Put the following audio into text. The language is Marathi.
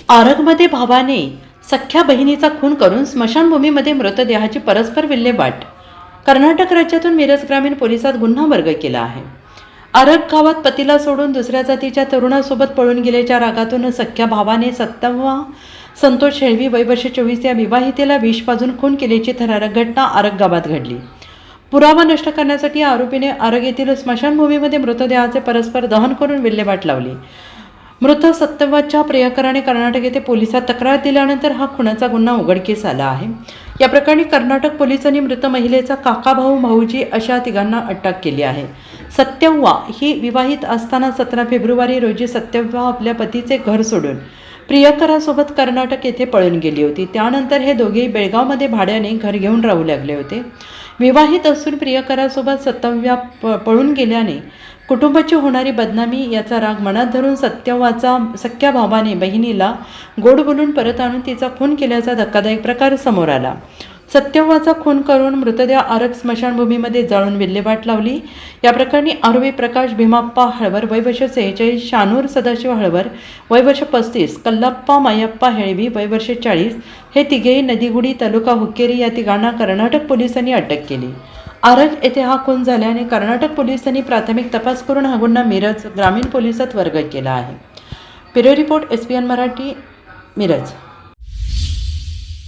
आरगमध्ये भावाने सख्या बहिणीचा खून करून स्मशानभूमीमध्ये मृतदेहाची परस्पर विल्हेवाट. कर्नाटक राज्यातून मिरज ग्रामीण पोलिसात गुन्हा वर्ग केला आहे. आरग गावात पतीला सोडून दुसऱ्या जातीच्या तरुणासोबत पळून गेल्याच्या रागातून सख्या भावाने 27 संतोष शेळवी वय वर्ष 24 या विवाहितेला विष पाजून खून केल्याची थरारक घटना आरग गावात घडली. पुरावा नष्ट करण्यासाठी आरोपीने आरग येथील स्मशानभूमीमध्ये मृतदेहाचे परस्पर दहन करून विल्हेवाट लावली. मृत 27च्या प्रियकराने कर्नाटक येथे पोलिसात तक्रार दिल्यानंतर हा खुनाचा गुन्हा उघडकीस आला आहे. या प्रकरणी कर्नाटक पोलिसांनी मृत महिलेचा काका भाऊ भाऊजी अशा तिघांना अटक केली आहे. 27 ही विवाहित असताना 17 फेब्रुवारी रोजी 27 आपल्या पतीचे घर सोडून प्रियकरासोबत कर्नाटक येथे पळून गेली होती. त्यानंतर हे दोघेही बेळगावमध्ये भाड्याने घर घेऊन राहू लागले होते. विवाहित असून प्रियकरासोबत 27 पळून गेल्याने कुटुंबाची होणारी बदनामी याचा राग मनात धरून 27चा सख्या भावाने बहिणीला गोड बोलून परत आणून तिचा खून केल्याचा धक्कादायक प्रकार समोर आला. 27चा खून करून मृतदेह आरग स्मशानभूमीमध्ये जाळून विल्हेवाट लावली. या प्रकरणी आरोपी प्रकाश भीमाप्पा हळवर वय वर्ष 46, शानूर सदाशिव हळवर वय वर्ष 35, कल्लाप्पा मायप्पा हेळवी वय वर्ष 40 हे तिघेही नदीगुडी तालुका हुक्केरी या तिघांना कर्नाटक पोलिसांनी अटक केली. आरग येथे हा खून झाल्याने कर्नाटक पोलिसांनी प्राथमिक तपास करून हा गुन्हा मिरज ग्रामीण पोलिसात वर्ग केला आहे. Bureau report SBN Marathi, Miraj.